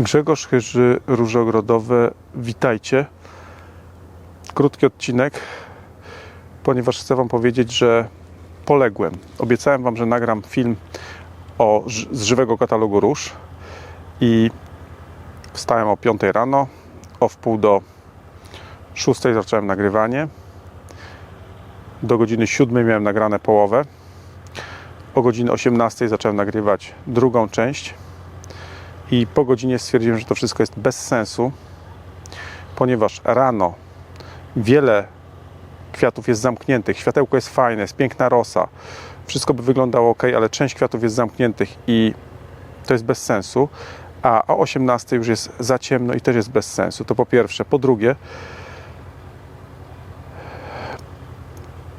Grzegorz Chyży, Róże Ogrodowe, witajcie. Krótki odcinek, ponieważ chcę Wam powiedzieć, że poległem. Obiecałem Wam, że nagram film z żywego katalogu róż i wstałem o 5 rano, o wpół do 6 zacząłem nagrywanie. Do godziny 7 miałem nagrane połowę. O godzinie 18 zacząłem nagrywać drugą część. I po godzinie stwierdziłem, że to wszystko jest bez sensu, ponieważ rano wiele kwiatów jest zamkniętych, światełko jest fajne, jest piękna rosa, wszystko by wyglądało ok, ale część kwiatów jest zamkniętych i to jest bez sensu, a o 18 już jest za ciemno i też jest bez sensu. To po pierwsze. Po drugie,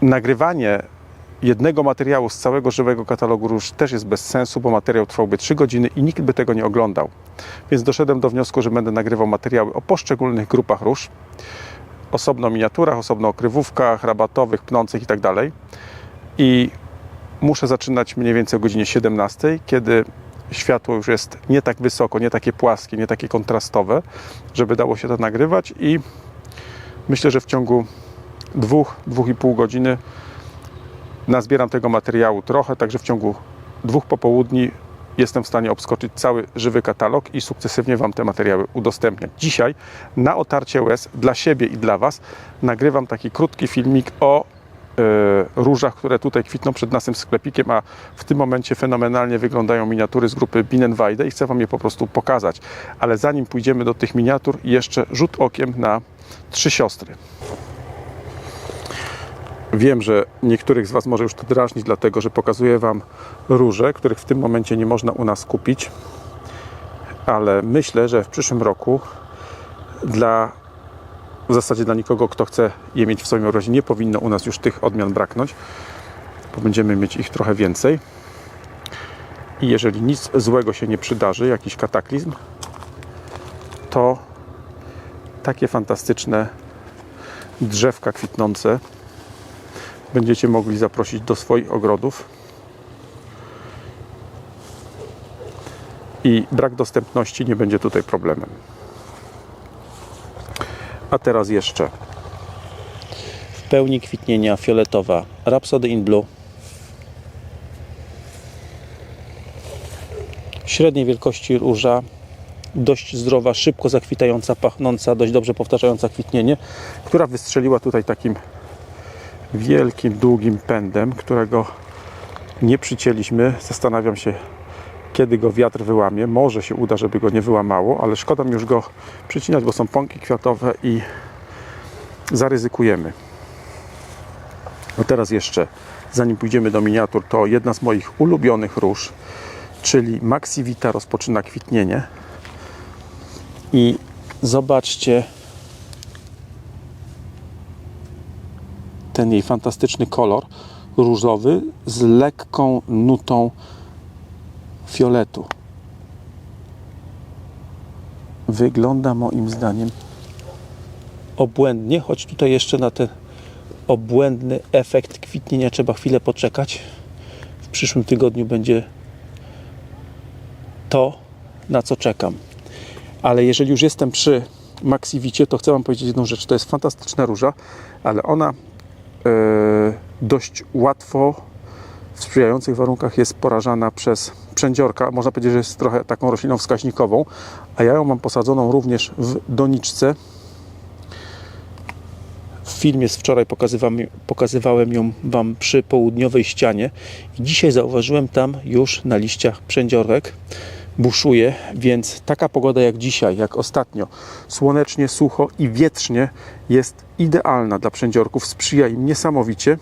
nagrywanie jednego materiału z całego żywego katalogu róż też jest bez sensu, bo materiał trwałby 3 godziny i nikt by tego nie oglądał. Więc doszedłem do wniosku, że będę nagrywał materiały o poszczególnych grupach róż, osobno o miniaturach, osobno o krywówkach, rabatowych, pnących itd. I muszę zaczynać mniej więcej o godzinie 17, kiedy światło już jest nie tak wysoko, nie takie płaskie, nie takie kontrastowe, żeby dało się to nagrywać, i myślę, że w ciągu 2–2,5 godziny nazbieram tego materiału trochę, także w ciągu 2 popołudni jestem w stanie obskoczyć cały żywy katalog i sukcesywnie Wam te materiały udostępniać. Dzisiaj na otarcie łez dla siebie i dla Was nagrywam taki krótki filmik o różach, które tutaj kwitną przed naszym sklepikiem, a w tym momencie fenomenalnie wyglądają miniatury z grupy Bienenweide i chcę Wam je po prostu pokazać. Ale zanim pójdziemy do tych miniatur, jeszcze rzut okiem na 3 siostry. Wiem, że niektórych z Was może już to drażnić, dlatego że pokazuję Wam róże, których w tym momencie nie można u nas kupić, ale myślę, że w przyszłym roku w zasadzie dla nikogo, kto chce je mieć w swoim ogrodzie, nie powinno u nas już tych odmian braknąć, bo będziemy mieć ich trochę więcej. I jeżeli nic złego się nie przydarzy, jakiś kataklizm, to takie fantastyczne drzewka kwitnące będziecie mogli zaprosić do swoich ogrodów. I brak dostępności nie będzie tutaj problemem. A teraz jeszcze w pełni kwitnienia fioletowa Rhapsody in Blue. Średniej wielkości róża, dość zdrowa, szybko zakwitająca, pachnąca, dość dobrze powtarzająca kwitnienie, która wystrzeliła tutaj takim wielkim, długim pędem, którego nie przycięliśmy. Zastanawiam się, kiedy go wiatr wyłamie. Może się uda, żeby go nie wyłamało, ale szkoda mi już go przycinać, bo są pąki kwiatowe i zaryzykujemy. A teraz jeszcze, zanim pójdziemy do miniatur, to jedna z moich ulubionych róż, czyli Maxi Vita rozpoczyna kwitnienie. I zobaczcie ten jej fantastyczny kolor różowy z lekką nutą fioletu. Wygląda moim zdaniem obłędnie, choć tutaj jeszcze na ten obłędny efekt kwitnienia trzeba chwilę poczekać. W przyszłym tygodniu będzie to, na co czekam. Ale jeżeli już jestem przy Maxi Vicie, to chcę Wam powiedzieć jedną rzecz. To jest fantastyczna róża, ale ona dość łatwo w sprzyjających warunkach jest porażana przez przędziorka. Można powiedzieć, że jest trochę taką rośliną wskaźnikową, a ja ją mam posadzoną również w doniczce. W filmie z wczoraj pokazywałem ją Wam przy południowej ścianie i dzisiaj zauważyłem tam już na liściach przędziorek buszuje, więc taka pogoda jak dzisiaj, jak ostatnio, słonecznie, sucho i wietrznie, jest idealna dla przędziorków, sprzyja im niesamowicie.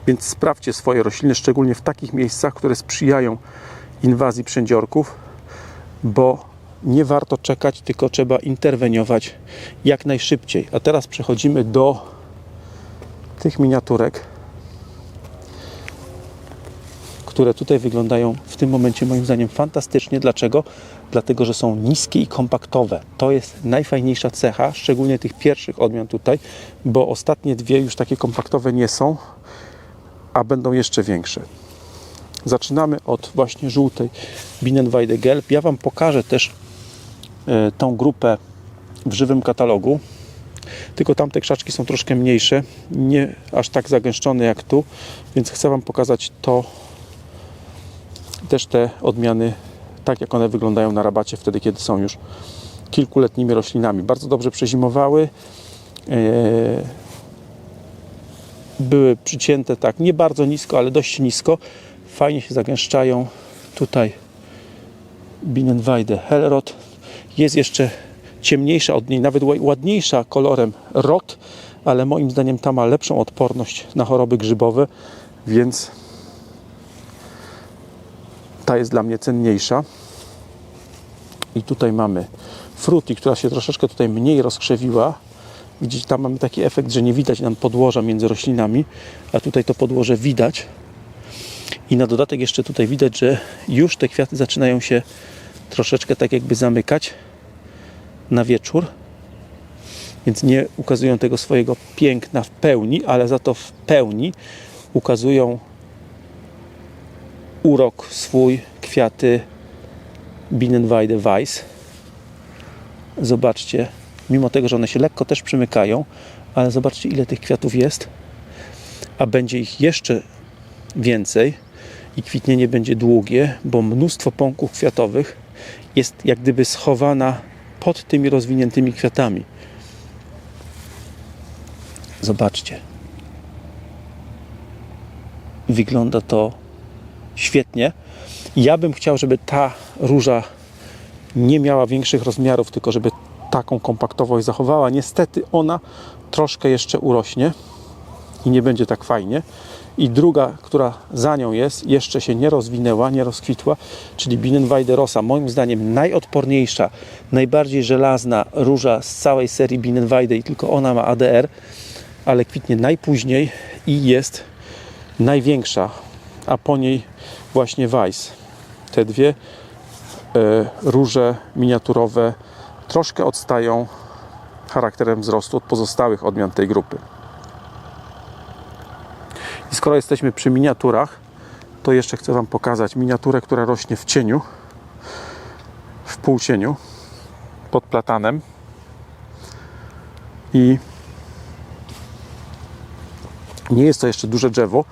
Więc sprawdźcie swoje rośliny, szczególnie w takich miejscach, które sprzyjają inwazji przędziorków, bo nie warto czekać, tylko trzeba interweniować jak najszybciej. A teraz przechodzimy do tych miniaturek, które tutaj wyglądają w tym momencie moim zdaniem fantastycznie. Dlaczego? Dlatego, że są niskie i kompaktowe. To jest najfajniejsza cecha, szczególnie tych pierwszych odmian tutaj, bo ostatnie dwie już takie kompaktowe nie są, a będą jeszcze większe. Zaczynamy od właśnie żółtej Bienenweide Gelb. Ja Wam pokażę też tą grupę w żywym katalogu. Tylko tamte krzaczki są troszkę mniejsze, nie aż tak zagęszczone jak tu, więc chcę Wam pokazać to, też te odmiany, tak jak one wyglądają na rabacie wtedy, kiedy są już kilkuletnimi roślinami. Bardzo dobrze przezimowały, były przycięte tak, nie bardzo nisko, ale dość nisko, fajnie się zagęszczają. Tutaj Bienenweide Hellrot, jest jeszcze ciemniejsza od niej, nawet ładniejsza kolorem Rot, ale moim zdaniem ta ma lepszą odporność na choroby grzybowe, więc ta jest dla mnie cenniejsza. I tutaj mamy Fruity, która się troszeczkę tutaj mniej rozkrzewiła. Widzicie, tam mamy taki efekt, że nie widać nam podłoża między roślinami, a tutaj to podłoże widać. I na dodatek jeszcze tutaj widać, że już te kwiaty zaczynają się troszeczkę tak jakby zamykać na wieczór, więc nie ukazują tego swojego piękna w pełni, ale za to w pełni ukazują urok swój kwiaty Bienenweide Weiss. Zobaczcie, mimo tego, że one się lekko też przymykają, ale zobaczcie, ile tych kwiatów jest, a będzie ich jeszcze więcej i kwitnienie będzie długie, bo mnóstwo pąków kwiatowych jest jak gdyby schowana pod tymi rozwiniętymi kwiatami. Zobaczcie. Wygląda to świetnie. Ja bym chciał, żeby ta róża nie miała większych rozmiarów, tylko żeby taką kompaktowość zachowała. Niestety ona troszkę jeszcze urośnie i nie będzie tak fajnie. I druga, która za nią jest, jeszcze się nie rozwinęła, nie rozkwitła, czyli Bienenweide Rosa. Moim zdaniem najodporniejsza, najbardziej żelazna róża z całej serii Bienenweide i tylko ona ma ADR, ale kwitnie najpóźniej i jest największa, a po niej właśnie Weiss. Te dwie róże miniaturowe troszkę odstają charakterem wzrostu od pozostałych odmian tej grupy. I skoro jesteśmy przy miniaturach, to jeszcze chcę Wam pokazać miniaturę, która rośnie w cieniu, w półcieniu, pod platanem. I nie jest to jeszcze duże drzewo,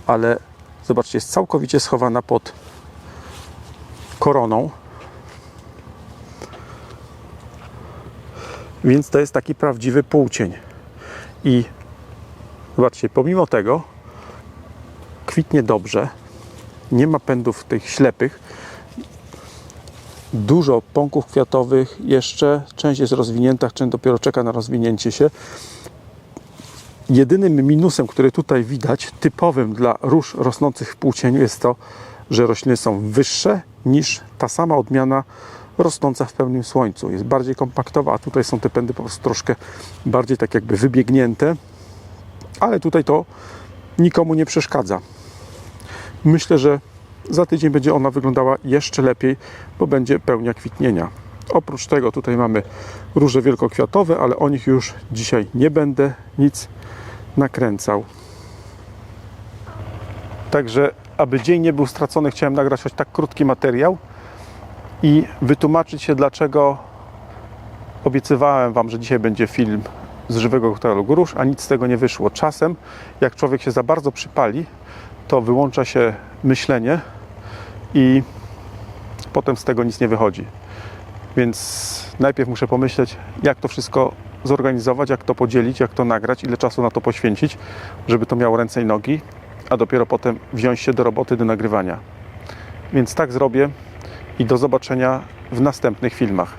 ale zobaczcie, jest całkowicie schowana pod koroną. Więc to jest taki prawdziwy półcień. I zobaczcie, pomimo tego kwitnie dobrze, nie ma pędów tych ślepych, dużo pąków kwiatowych jeszcze, część jest rozwinięta, część dopiero czeka na rozwinięcie się. Jedynym minusem, który tutaj widać, typowym dla róż rosnących w półcieniu, jest to, że rośliny są wyższe niż ta sama odmiana rosnąca w pełnym słońcu. Jest bardziej kompaktowa, a tutaj są te pędy po prostu troszkę bardziej tak jakby wybiegnięte, ale tutaj to nikomu nie przeszkadza. Myślę, że za tydzień będzie ona wyglądała jeszcze lepiej, bo będzie pełnia kwitnienia. Oprócz tego tutaj mamy róże wielkokwiatowe, ale o nich już dzisiaj nie będę nic nakręcał. Także, aby dzień nie był stracony, chciałem nagrać choć tak krótki materiał i wytłumaczyć się, dlaczego obiecywałem Wam, że dzisiaj będzie film z żywego katalogu róż, a nic z tego nie wyszło. Czasem, jak człowiek się za bardzo przypali, to wyłącza się myślenie i potem z tego nic nie wychodzi. Więc najpierw muszę pomyśleć, jak to wszystko zorganizować, jak to podzielić, jak to nagrać, ile czasu na to poświęcić, żeby to miało ręce i nogi, a dopiero potem wziąć się do roboty, do nagrywania. Więc tak zrobię i do zobaczenia w następnych filmach.